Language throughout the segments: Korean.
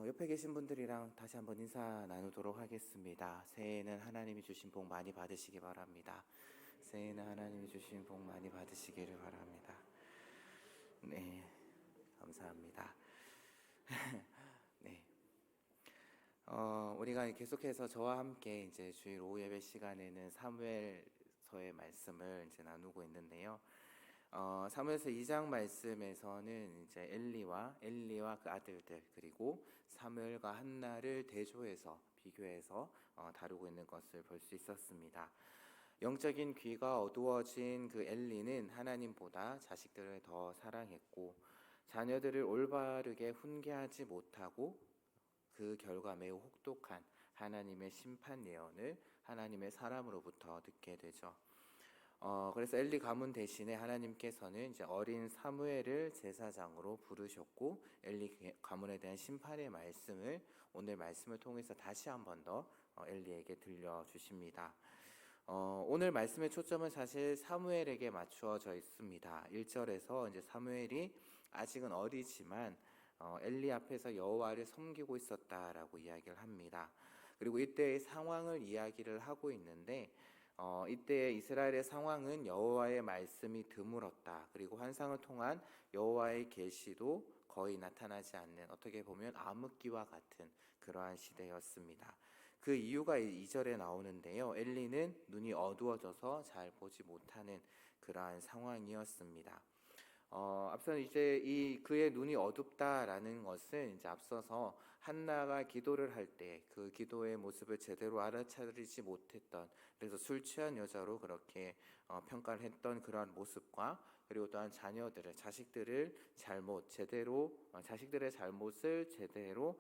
옆에 계신 분들이랑 다시 한번 인사 나누도록 하겠습니다. 새해에는 하나님이 주신 복 많이 받으시기 바랍니다. 새해에는 하나님이 주신 복 많이 받으시기를 바랍니다. 네, 감사합니다. 네, 우리가 계속해서 저와 함께 이제 주일 오후 예배 시간에는 사무엘서의 말씀을 이제 나누고 있는데요. 사무엘서 2장 말씀에서는 이제 엘리와 그 아들들 그리고 사무엘과 한나를 대조해서 비교해서 다루고 있는 것을 볼 수 있었습니다. 영적인 귀가 어두워진 그 엘리는 하나님보다 자식들을 더 사랑했고 자녀들을 올바르게 훈계하지 못하고 그 결과 매우 혹독한 하나님의 심판 예언을 하나님의 사람으로부터 듣게 되죠. 그래서 엘리 가문 대신에 하나님께서는 이제 어린 사무엘을 제사장으로 부르셨고 엘리 가문에 대한 심판의 말씀을 오늘 말씀을 통해서 다시 한 번 더 엘리에게 들려주십니다. 오늘 말씀의 초점은 사실 사무엘에게 맞추어져 있습니다. 1절에서 이제 사무엘이 아직은 어리지만 엘리 앞에서 여호와를 섬기고 있었다라고 이야기를 합니다. 그리고 이때의 상황을 이야기를 하고 있는데 이때 이스라엘의 상황은 여호와의 말씀이 드물었다. 그리고 환상을 통한 여호와의 계시도 거의 나타나지 않는 어떻게 보면 암흑기와 같은 그러한 시대였습니다. 그 이유가 2절에 나오는데요. 엘리는 눈이 어두워져서 잘 보지 못하는 그러한 상황이었습니다. 앞서는 이제 그의 눈이 어둡다라는 것은 이제 앞서서 한나가 기도를 할 때 그 기도의 모습을 제대로 알아차리지 못했던, 그래서 술 취한 여자로 그렇게 평가를 했던 그러한 모습과, 그리고 또한 자식들의 잘못을 제대로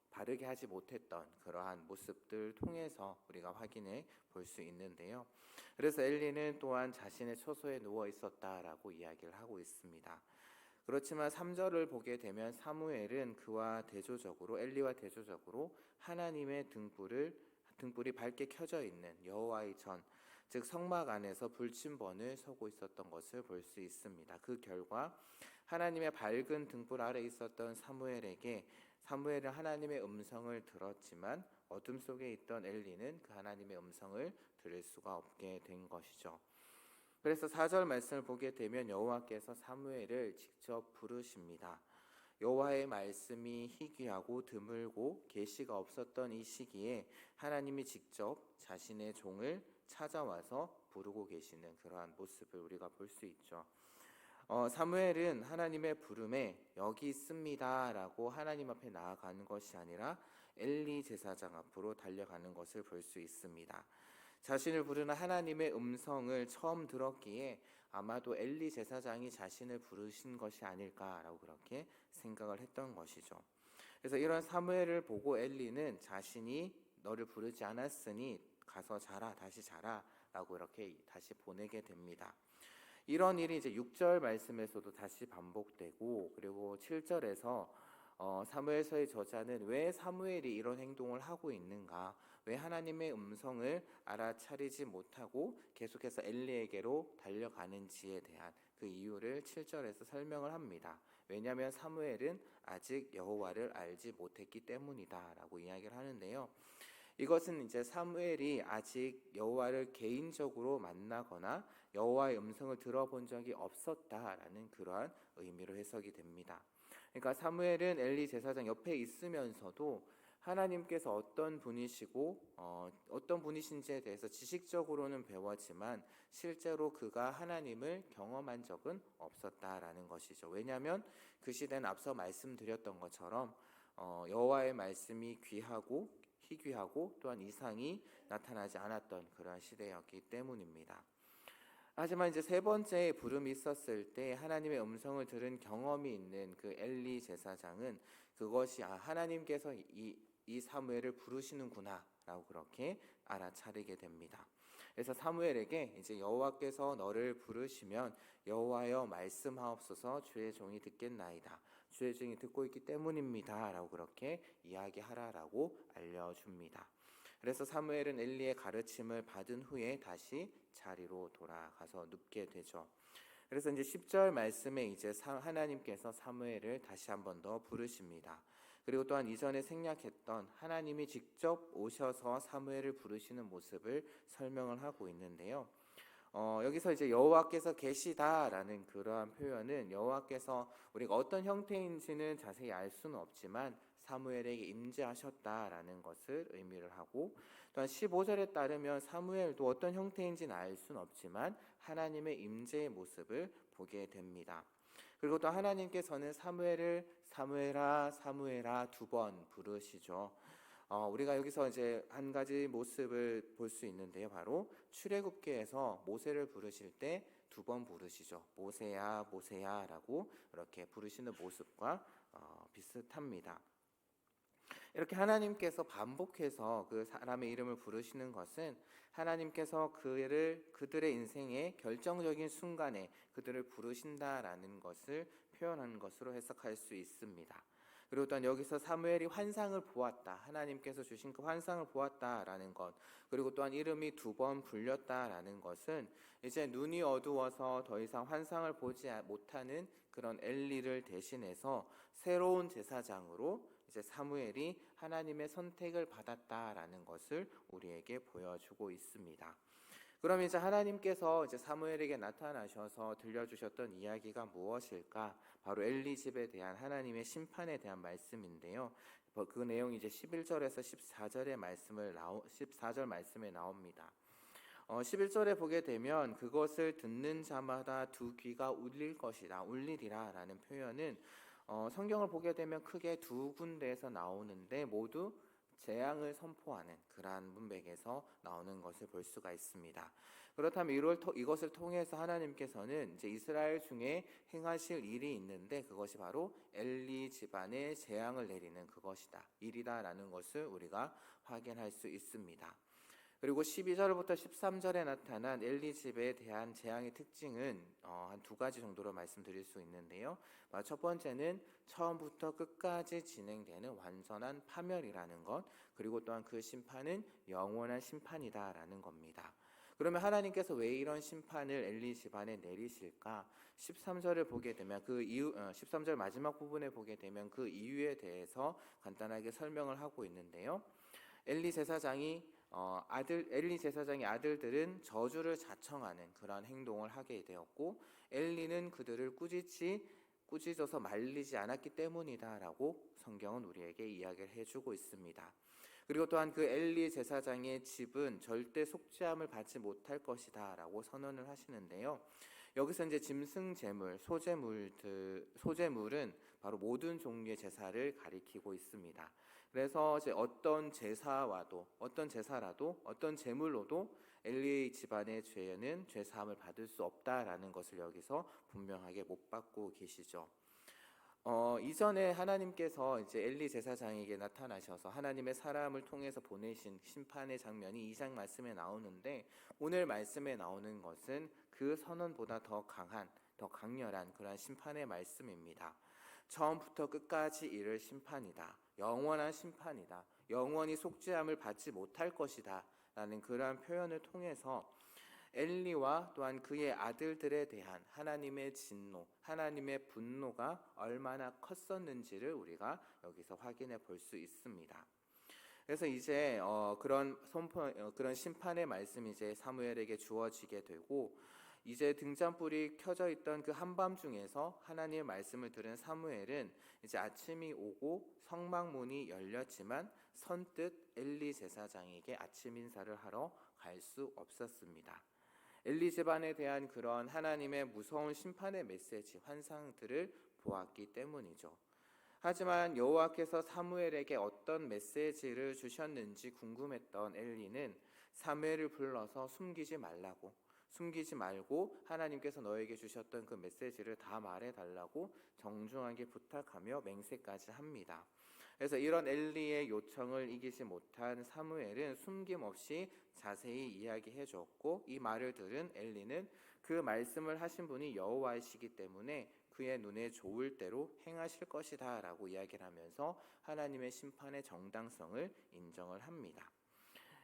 바르게 하지 못했던 그러한 모습들 통해서 우리가 확인해 볼 수 있는데요. 그래서 엘리는 또한 자신의 처소에 누워 있었다라고 이야기를 하고 있습니다. 그렇지만 3절을 보게 되면 사무엘은 엘리와 대조적으로 하나님의 등불이 밝게 켜져 있는 여호와의 전, 즉 성막 안에서 불침번을 서고 있었던 것을 볼 수 있습니다. 그 결과 하나님의 밝은 등불 아래 있었던 사무엘은 하나님의 음성을 들었지만 어둠 속에 있던 엘리는 그 하나님의 음성을 들을 수가 없게 된 것이죠. 그래서 4절 말씀을 보게 되면 여호와께서 사무엘을 직접 부르십니다. 여호와의 말씀이 희귀하고 드물고 계시가 없었던 이 시기에 하나님이 직접 자신의 종을 찾아와서 부르고 계시는 그러한 모습을 우리가 볼 수 있죠. 사무엘은 하나님의 부름에 여기 있습니다 라고 하나님 앞에 나아가는 것이 아니라 엘리 제사장 앞으로 달려가는 것을 볼 수 있습니다. 자신을 부르는 하나님의 음성을 처음 들었기에 아마도 엘리 제사장이 자신을 부르신 것이 아닐까라고 그렇게 생각을 했던 것이죠. 그래서 이런 사무엘을 보고 엘리는 자신이 너를 부르지 않았으니 가서 다시 자라 라고 이렇게 다시 보내게 됩니다. 이런 일이 이제 6절 말씀에서도 다시 반복되고, 그리고 7절에서 사무엘서의 저자는 왜 사무엘이 이런 행동을 하고 있는가, 왜 하나님의 음성을 알아차리지 못하고 계속해서 엘리에게로 달려가는지에 대한 그 이유를 7절에서 설명을 합니다. 왜냐하면 사무엘은 아직 여호와를 알지 못했기 때문이다 라고 이야기를 하는데요. 이것은 이제 사무엘이 아직 여호와를 개인적으로 만나거나 여호와의 음성을 들어본 적이 없었다라는 그러한 의미로 해석이 됩니다. 그러니까 사무엘은 엘리 제사장 옆에 있으면서도 하나님께서 어떤 분이시고 어떤 분이신지에 대해서 지식적으로는 배웠지만 실제로 그가 하나님을 경험한 적은 없었다라는 것이죠. 왜냐하면 그 시대는 앞서 말씀드렸던 것처럼 여호와의 말씀이 희귀하고 또한 이상이 나타나지 않았던 그러한 시대였기 때문입니다. 하지만 이제 세 번째 부름이 있었을 때 하나님의 음성을 들은 경험이 있는 그 엘리 제사장은 그것이 하나님께서 이 사무엘을 부르시는구나 라고 그렇게 알아차리게 됩니다. 그래서 사무엘에게 이제 여호와께서 너를 부르시면 여호와여 말씀하옵소서, 주의 종이 듣겠나이다. 주의 종이 듣고 있기 때문입니다 라고 그렇게 이야기하라라고 알려줍니다. 그래서 사무엘은 엘리의 가르침을 받은 후에 다시 자리로 돌아가서 눕게 되죠. 그래서 이제 10절 말씀에 이제 하나님께서 사무엘을 다시 한 번 더 부르십니다. 그리고 또한 이전에 생략했던 하나님이 직접 오셔서 사무엘을 부르시는 모습을 설명을 하고 있는데요. 여기서 이제 여호와께서 계시다라는 그러한 표현은 여호와께서 우리가 어떤 형태인지는 자세히 알 수는 없지만 사무엘에게 임재하셨다라는 것을 의미를 하고, 또한 15절에 따르면 사무엘도 어떤 형태인지는 알 수는 없지만 하나님의 임재의 모습을 보게 됩니다. 그리고 또 하나님께서는 사무엘을 사무엘아 사무엘아 2번 부르시죠. 우리가 여기서 이제 한 가지 모습을 볼 수 있는데요. 바로 출애굽기에서 모세를 부르실 때 2번 부르시죠. 모세야 모세야라고 이렇게 부르시는 모습과 비슷합니다. 이렇게 하나님께서 반복해서 그 사람의 이름을 부르시는 것은 하나님께서 그들의 인생의 결정적인 순간에 그들을 부르신다라는 것을 표현하는 것으로 해석할 수 있습니다. 그리고 또한 여기서 사무엘이 환상을 보았다, 하나님께서 주신 그 환상을 보았다라는 것, 그리고 또한 이름이 2번 불렸다라는 것은 이제 눈이 어두워서 더 이상 환상을 보지 못하는 그런 엘리를 대신해서 새로운 제사장으로 이제 사무엘이 하나님의 선택을 받았다라는 것을 우리에게 보여주고 있습니다. 그럼 이제 하나님께서 이제 사무엘에게 나타나셔서 들려주셨던 이야기가 무엇일까? 바로 엘리 집에 대한 하나님의 심판에 대한 말씀인데요. 그 내용이 이제 11절에서 14절 말씀에 나옵니다. 11절에 보게 되면 그것을 듣는 자마다 2귀가 울릴 것이다, 울리리라 라는 표현은 성경을 보게 되면 크게 2군데에서 나오는데 모두 재앙을 선포하는 그러한 문맥에서 나오는 것을 볼 수가 있습니다. 그렇다면 이것을 통해서 하나님께서는 이제 이스라엘 중에 행하실 일이 있는데 그것이 바로 엘리 집안에 재앙을 내리는 그것이다, 일이다라는 것을 우리가 확인할 수 있습니다. 그리고 12절부터 13절에 나타난 엘리 집에 대한 재앙의 특징은 한 2가지 정도로 말씀드릴 수 있는데요. 첫 번째는 처음부터 끝까지 진행되는 완전한 파멸이라는 것, 그리고 또한 그 심판은 영원한 심판이다라는 겁니다. 그러면 하나님께서 왜 이런 심판을 엘리 집안에 내리실까? 13절을 보게 되면 13절 마지막 부분에 보게 되면 그 이유에 대해서 간단하게 설명을 하고 있는데요. 엘리 제사장의 아들들은 저주를 자청하는 그러한 행동을 하게 되었고, 엘리는 그들을 꾸짖어서 말리지 않았기 때문이다라고 성경은 우리에게 이야기를 해주고 있습니다. 그리고 또한 그 엘리 제사장의 집은 절대 속죄함을 받지 못할 것이다라고 선언을 하시는데요. 여기서 이제 짐승 제물, 소제물은 바로 모든 종류의 제사를 가리키고 있습니다. 그래서 이제 어떤 제사라도 어떤 제물로도 엘리 집안의 죄는 죄 사함을 받을 수 없다라는 것을 여기서 분명하게 못 받고 계시죠. 이전에 하나님께서 이제 엘리 제사장에게 나타나셔서 하나님의 사람을 통해서 보내신 심판의 장면이 2장 말씀에 나오는데, 오늘 말씀에 나오는 것은 그 선언보다 더 강렬한 그런 심판의 말씀입니다. 처음부터 끝까지 이를 심판이다, 영원한 심판이다, 영원히 속죄함을 받지 못할 것이다 라는 그러한 표현을 통해서 엘리와 또한 그의 아들들에 대한 하나님의 진노, 하나님의 분노가 얼마나 컸었는지를 우리가 여기서 확인해 볼 수 있습니다. 그래서 이제 그런 심판의 말씀이 이제 사무엘에게 주어지게 되고, 이제 등잔불이 켜져 있던 그 한밤중에서 하나님의 말씀을 들은 사무엘은 이제 아침이 오고 성막문이 열렸지만 선뜻 엘리 제사장에게 아침 인사를 하러 갈 수 없었습니다. 엘리 집안에 대한 그런 하나님의 무서운 심판의 메시지, 환상들을 보았기 때문이죠. 하지만 여호와께서 사무엘에게 어떤 메시지를 주셨는지 궁금했던 엘리는 사무엘을 불러서 숨기지 말고 하나님께서 너에게 주셨던 그 메시지를 다 말해달라고 정중하게 부탁하며 맹세까지 합니다. 그래서 이런 엘리의 요청을 이기지 못한 사무엘은 숨김없이 자세히 이야기해 줬고, 이 말을 들은 엘리는 그 말씀을 하신 분이 여호와이시기 때문에 그의 눈에 좋을 대로 행하실 것이다 라고 이야기를 하면서 하나님의 심판의 정당성을 인정을 합니다.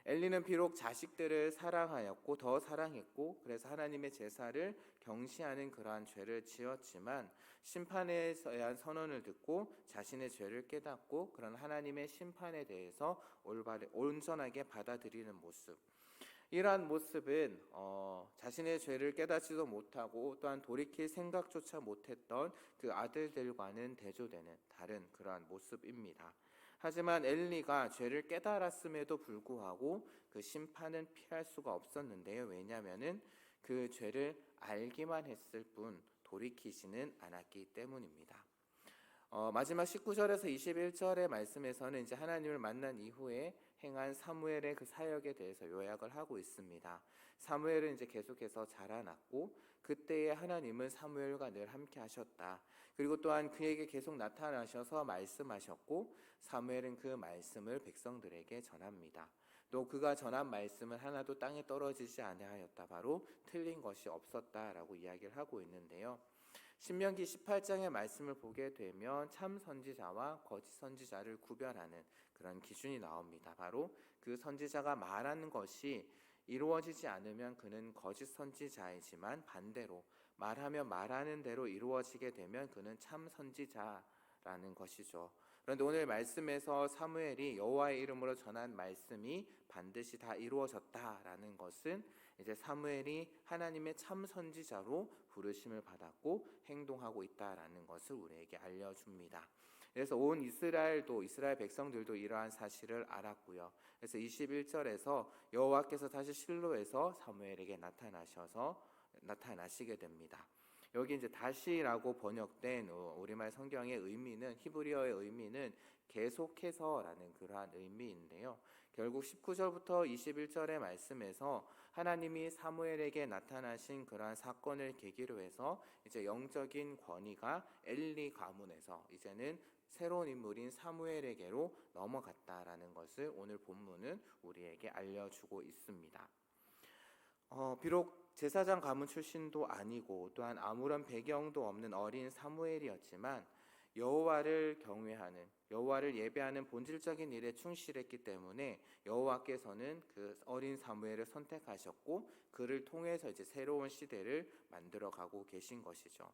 엘리는 비록 자식들을 사랑하였고 더 사랑했고 그래서 하나님의 제사를 경시하는 그러한 죄를 지었지만 심판에 대한 선언을 듣고 자신의 죄를 깨닫고 그런 하나님의 심판에 대해서 온전하게 받아들이는 모습, 이러한 모습은 자신의 죄를 깨닫지도 못하고 또한 돌이킬 생각조차 못했던 그 아들들과는 대조되는 다른 그러한 모습입니다. 하지만 엘리가 죄를 깨달았음에도 불구하고 그 심판은 피할 수가 없었는데요. 왜냐하면은 그 죄를 알기만 했을 뿐 돌이키지는 않았기 때문입니다. 마지막 19절에서 21절의 말씀에서는 이제 하나님을 만난 이후에 행한 사무엘의 그 사역에 대해서 요약을 하고 있습니다. 사무엘은 이제 계속해서 자라났고 그때에 하나님은 사무엘과 늘 함께 하셨다. 그리고 또한 그에게 계속 나타나셔서 말씀하셨고 사무엘은 그 말씀을 백성들에게 전합니다. 또 그가 전한 말씀은 하나도 땅에 떨어지지 아니하였다. 바로 틀린 것이 없었다라고 이야기를 하고 있는데요. 신명기 18장의 말씀을 보게 되면 참 선지자와 거짓 선지자를 구별하는 그런 기준이 나옵니다. 바로 그 선지자가 말하는 것이 이루어지지 않으면 그는 거짓 선지자이지만 반대로 말하면 말하는 대로 이루어지게 되면 그는 참 선지자라는 것이죠. 그런데 오늘 말씀에서 사무엘이 여호와의 이름으로 전한 말씀이 반드시 다 이루어졌다라는 것은 이제 사무엘이 하나님의 참 선지자로 부르심을 받았고 행동하고 있다라는 것을 우리에게 알려줍니다. 그래서 온 이스라엘 백성들도 이러한 사실을 알았고요. 그래서 21절에서 여호와께서 다시 실로에서 사무엘에게 나타나시게 됩니다. 여기 이제 다시라고 번역된 우리말 성경의 의미는, 히브리어의 의미는 계속해서라는 그러한 의미인데요. 결국 19절부터 21절의 말씀에서 하나님이 사무엘에게 나타나신 그러한 사건을 계기로 해서 이제 영적인 권위가 엘리 가문에서 이제는 새로운 인물인 사무엘에게로 넘어갔다라는 것을 오늘 본문은 우리에게 알려주고 있습니다. 비록 제사장 가문 출신도 아니고 또한 아무런 배경도 없는 어린 사무엘이었지만 여호와를 경외하는, 여호와를 예배하는 본질적인 일에 충실했기 때문에 여호와께서는 그 어린 사무엘을 선택하셨고 그를 통해서 이제 새로운 시대를 만들어가고 계신 것이죠.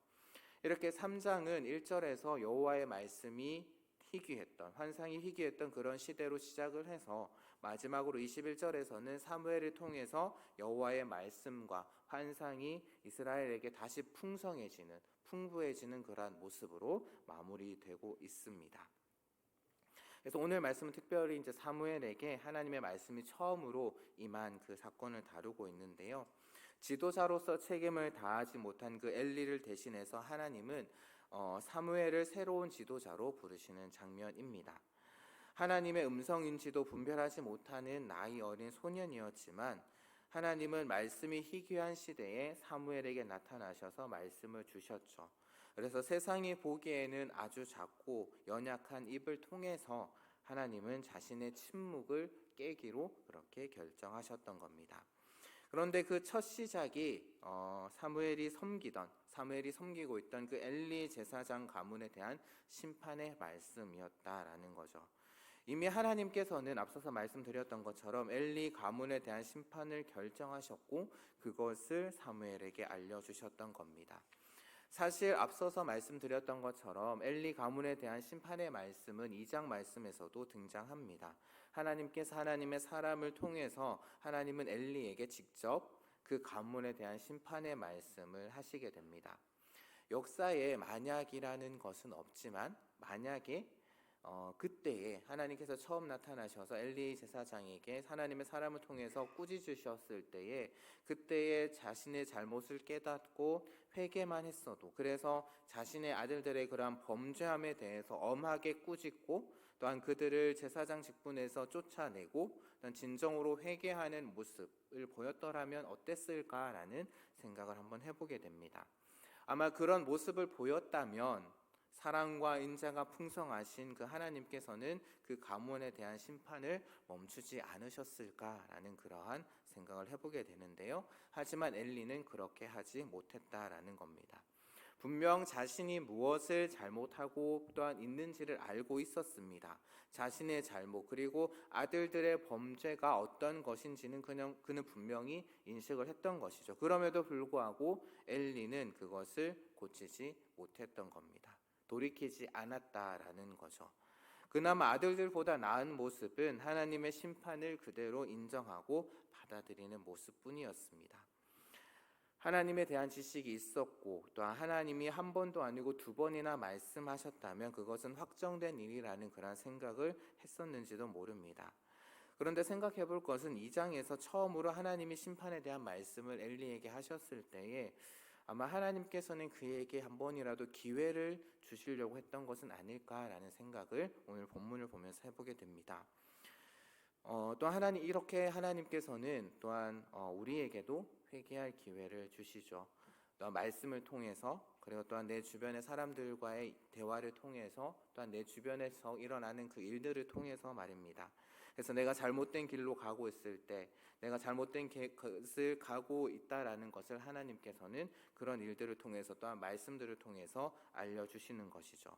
이렇게 3장은 1절에서 여호와의 말씀이 희귀했던, 환상이 희귀했던 그런 시대로 시작을 해서 마지막으로 21절에서는 사무엘을 통해서 여호와의 말씀과 환상이 이스라엘에게 다시 풍부해지는 그러한 모습으로 마무리되고 있습니다. 그래서 오늘 말씀은 특별히 이제 사무엘에게 하나님의 말씀이 처음으로 임한 그 사건을 다루고 있는데요. 지도자로서 책임을 다하지 못한 그 엘리를 대신해서 하나님은 사무엘을 새로운 지도자로 부르시는 장면입니다. 하나님의 음성인지도 분별하지 못하는 나이 어린 소년이었지만 하나님은 말씀이 희귀한 시대에 사무엘에게 나타나셔서 말씀을 주셨죠. 그래서 세상이 보기에는 아주 작고 연약한 입을 통해서 하나님은 자신의 침묵을 깨기로 그렇게 결정하셨던 겁니다. 그런데 그 첫 시작이 사무엘이 섬기고 있던 그 엘리 제사장 가문에 대한 심판의 말씀이었다라는 거죠. 이미 하나님께서는 앞서서 말씀드렸던 것처럼 엘리 가문에 대한 심판을 결정하셨고 그것을 사무엘에게 알려주셨던 겁니다. 사실 앞서서 말씀드렸던 것처럼 엘리 가문에 대한 심판의 말씀은 2장 말씀에서도 등장합니다. 하나님께서 하나님의 사람을 통해서 하나님은 엘리에게 직접 그 가문에 대한 심판의 말씀을 하시게 됩니다. 역사에 만약이라는 것은 없지만 만약에 그때에 하나님께서 처음 나타나셔서 엘리 제사장에게 하나님의 사람을 통해서 꾸짖으셨을 때에 그때에 자신의 잘못을 깨닫고 회개만 했어도, 그래서 자신의 아들들의 그러한 범죄함에 대해서 엄하게 꾸짖고 또한 그들을 제사장 직분에서 쫓아내고 또한 진정으로 회개하는 모습을 보였더라면 어땠을까라는 생각을 한번 해보게 됩니다. 아마 그런 모습을 보였다면 사랑과 인자가 풍성하신 그 하나님께서는 그 가문에 대한 심판을 멈추지 않으셨을까라는 그러한 생각을 해보게 되는데요. 하지만 엘리는 그렇게 하지 못했다라는 겁니다. 분명 자신이 무엇을 잘못하고 또한 있는지를 알고 있었습니다. 자신의 잘못 그리고 아들들의 범죄가 어떤 것인지는 그는 분명히 인식을 했던 것이죠. 그럼에도 불구하고 엘리는 그것을 고치지 못했던 겁니다. 돌이키지 않았다라는 거죠. 그나마 아들들보다 나은 모습은 하나님의 심판을 그대로 인정하고 받아들이는 모습뿐이었습니다. 하나님에 대한 지식이 있었고 또한 하나님이 한 번도 아니고 두 번이나 말씀하셨다면 그것은 확정된 일이라는 그런 생각을 했었는지도 모릅니다. 그런데 생각해 볼 것은 2장에서 처음으로 하나님이 심판에 대한 말씀을 엘리에게 하셨을 때에 아마 하나님께서는 그에게 한 번이라도 기회를 주시려고 했던 것은 아닐까라는 생각을 오늘 본문을 보면서 해보게 됩니다. 또 이렇게 하나님께서는 또한 우리에게도 회개할 기회를 주시죠. 또한 말씀을 통해서 그리고 또한 내 주변의 사람들과의 대화를 통해서 또한 내 주변에서 일어나는 그 일들을 통해서 말입니다. 그래서 내가 잘못된 길로 가고 있을 때 내가 잘못된 것을 가고 있다라는 것을 하나님께서는 그런 일들을 통해서 또한 말씀들을 통해서 알려주시는 것이죠.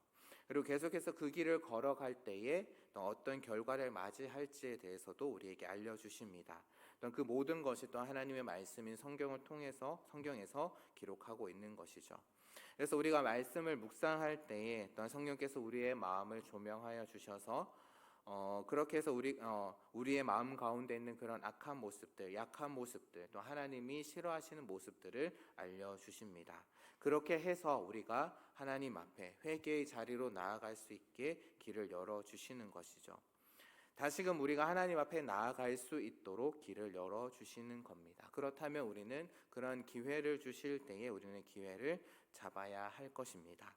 그리고 계속해서 그 길을 걸어갈 때에 또 어떤 결과를 맞이할지에 대해서도 우리에게 알려주십니다. 또 그 모든 것이 또 하나님의 말씀인 성경을 통해서 성경에서 기록하고 있는 것이죠. 그래서 우리가 말씀을 묵상할 때에 또한 성령께서 우리의 마음을 조명하여 주셔서 그렇게 해서 우리의 마음 가운데 있는 그런 악한 모습들, 약한 모습들, 또 하나님이 싫어하시는 모습들을 알려주십니다. 그렇게 해서 우리가 하나님 앞에 회개의 자리로 나아갈 수 있게 길을 열어주시는 것이죠. 다시금 우리가 하나님 앞에 나아갈 수 있도록 길을 열어주시는 겁니다. 그렇다면 우리는 그런 기회를 주실 때에 우리는 기회를 잡아야 할 것입니다.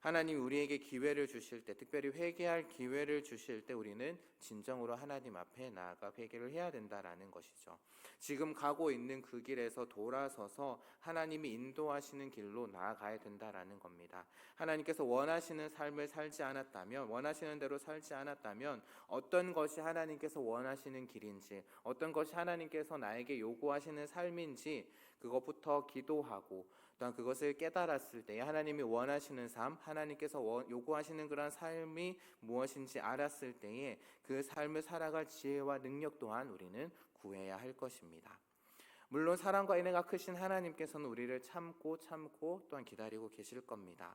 하나님이 우리에게 기회를 주실 때, 특별히 회개할 기회를 주실 때 우리는 진정으로 하나님 앞에 나아가 회개를 해야 된다라는 것이죠. 지금 가고 있는 그 길에서 돌아서서 하나님이 인도하시는 길로 나아가야 된다라는 겁니다. 하나님께서 원하시는 삶을 살지 않았다면, 원하시는 대로 살지 않았다면 어떤 것이 하나님께서 원하시는 길인지, 어떤 것이 하나님께서 나에게 요구하시는 삶인지 그것부터 기도하고 또한 그것을 깨달았을 때 하나님이 원하시는 삶, 하나님께서 요구하시는 그런 삶이 무엇인지 알았을 때에 그 삶을 살아갈 지혜와 능력 또한 우리는 구해야 할 것입니다. 물론 사랑과 은혜가 크신 하나님께서는 우리를 참고 또한 기다리고 계실 겁니다.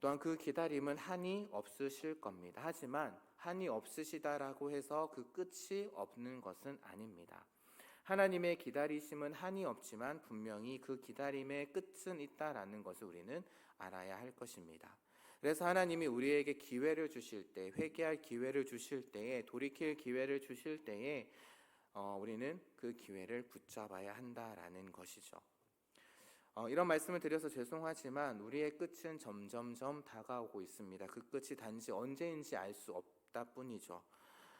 또한 그 기다림은 한이 없으실 겁니다. 하지만 한이 없으시다라고 해서 그 끝이 없는 것은 아닙니다. 하나님의 기다리심은 한이 없지만 분명히 그 기다림의 끝은 있다라는 것을 우리는 알아야 할 것입니다. 그래서 하나님이 우리에게 기회를 주실 때, 회개할 기회를 주실 때에, 돌이킬 기회를 주실 때에 우리는 그 기회를 붙잡아야 한다라는 것이죠. 이런 말씀을 드려서 죄송하지만 우리의 끝은 점점점 다가오고 있습니다. 그 끝이 단지 언제인지 알 수 없다 뿐이죠.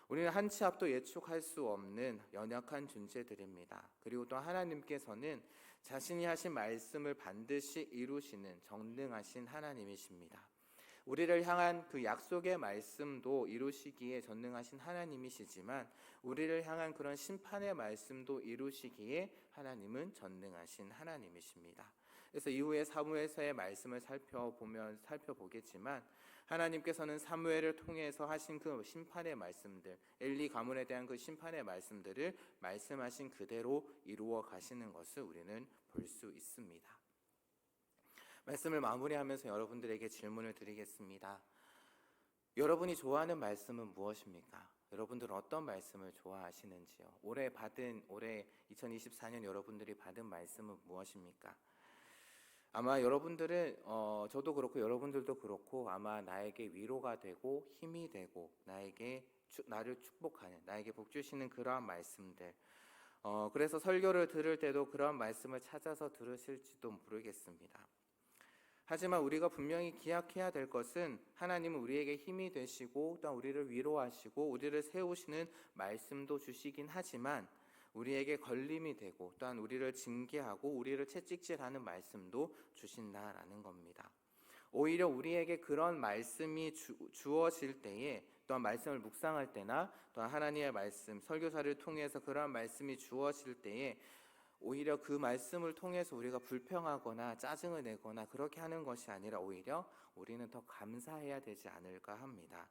우리는 한 치 앞도 예측할 수 없는 연약한 존재들입니다. 그리고 또 하나님께서는 자신이 하신 말씀을 반드시 이루시는 전능하신 하나님이십니다. 우리를 향한 그 약속의 말씀도 이루시기에 전능하신 하나님이시지만 우리를 향한 그런 심판의 말씀도 이루시기에 하나님은 전능하신 하나님이십니다. 그래서 이후에 사무엘서의 말씀을 살펴보겠지만 하나님께서는 사무엘을 통해서 하신 그 심판의 말씀들, 엘리 가문에 대한 그 심판의 말씀들을 말씀하신 그대로 이루어 가시는 것을 우리는 볼 수 있습니다. 말씀을 마무리하면서 여러분들에게 질문을 드리겠습니다. 여러분이 좋아하는 말씀은 무엇입니까? 여러분들은 어떤 말씀을 좋아하시는지요? 올해 2024년 여러분들이 받은 말씀은 무엇입니까? 아마 여러분들은 저도 그렇고 여러분들도 그렇고 아마 나에게 위로가 되고 힘이 되고 나를 축복하는, 나에게 복 주시는 그러한 말씀들, 그래서 설교를 들을 때도 그런 말씀을 찾아서 들으실지도 모르겠습니다. 하지만 우리가 분명히 기억해야 될 것은 하나님은 우리에게 힘이 되시고 또 우리를 위로하시고 우리를 세우시는 말씀도 주시긴 하지만 우리에게 걸림이 되고 또한 우리를 징계하고 우리를 채찍질하는 말씀도 주신다라는 겁니다. 오히려 우리에게 그런 말씀이 주어질 때에 또한 말씀을 묵상할 때나 또한 하나님의 말씀, 설교사를 통해서 그런 말씀이 주어질 때에 오히려 그 말씀을 통해서 우리가 불평하거나 짜증을 내거나 그렇게 하는 것이 아니라 오히려 우리는 더 감사해야 되지 않을까 합니다.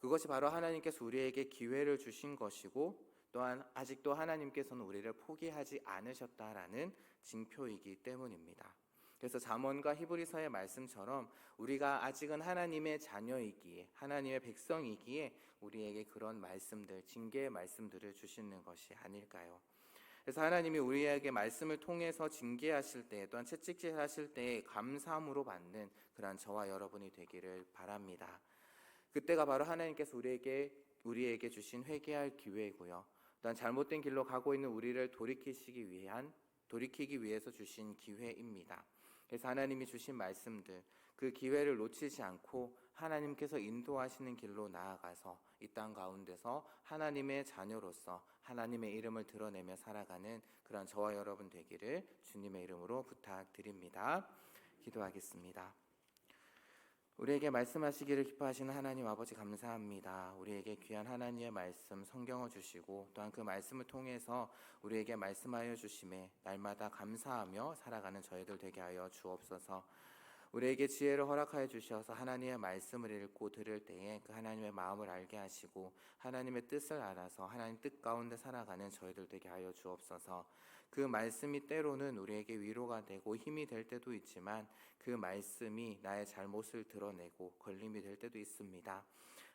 그것이 바로 하나님께서 우리에게 기회를 주신 것이고 또한 아직도 하나님께서는 우리를 포기하지 않으셨다라는 징표이기 때문입니다. 그래서 잠언과 히브리서의 말씀처럼 우리가 아직은 하나님의 자녀이기에 하나님의 백성이기에 우리에게 그런 말씀들, 징계의 말씀들을 주시는 것이 아닐까요? 그래서 하나님이 우리에게 말씀을 통해서 징계하실 때 또한 채찍질하실 때 감사함으로 받는 그러한 저와 여러분이 되기를 바랍니다. 그때가 바로 하나님께서 우리에게 주신 회개할 기회이고요. 또한 잘못된 길로 가고 있는 우리를 돌이키기 위해서 주신 기회입니다. 그래서 하나님이 주신 말씀들, 그 기회를 놓치지 않고 하나님께서 인도하시는 길로 나아가서 이 땅 가운데서 하나님의 자녀로서 하나님의 이름을 드러내며 살아가는 그런 저와 여러분 되기를 주님의 이름으로 부탁드립니다. 기도하겠습니다. 우리에게 말씀하시기를 기뻐하시는 하나님 아버지 감사합니다. 우리에게 귀한 하나님의 말씀 성경을 주시고 또한 그 말씀을 통해서 우리에게 말씀하여 주심에 날마다 감사하며 살아가는 저희들 되게 하여 주옵소서. 우리에게 지혜를 허락하여 주셔서 하나님의 말씀을 읽고 들을 때에 그 하나님의 마음을 알게 하시고 하나님의 뜻을 알아서 하나님 뜻 가운데 살아가는 저희들 되게 하여 주옵소서. 그 말씀이 때로는 우리에게 위로가 되고 힘이 될 때도 있지만 그 말씀이 나의 잘못을 드러내고 걸림이 될 때도 있습니다.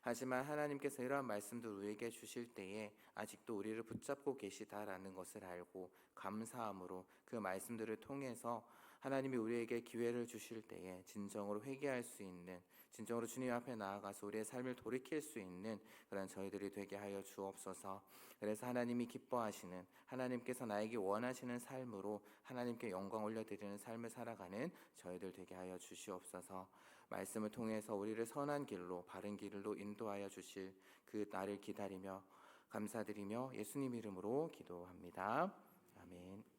하지만 하나님께서 이러한 말씀들을 우리에게 주실 때에 아직도 우리를 붙잡고 계시다라는 것을 알고 감사함으로 그 말씀들을 통해서 하나님이 우리에게 기회를 주실 때에 진정으로 회개할 수 있는, 진정으로 주님 앞에 나아가서 우리의 삶을 돌이킬 수 있는 그런 저희들이 되게 하여 주옵소서. 그래서 하나님이 기뻐하시는, 하나님께서 나에게 원하시는 삶으로 하나님께 영광 올려드리는 삶을 살아가는 저희들 되게 하여 주시옵소서. 말씀을 통해서 우리를 선한 길로, 바른 길로 인도하여 주실 그 날을 기다리며 감사드리며 예수님 이름으로 기도합니다. 아멘.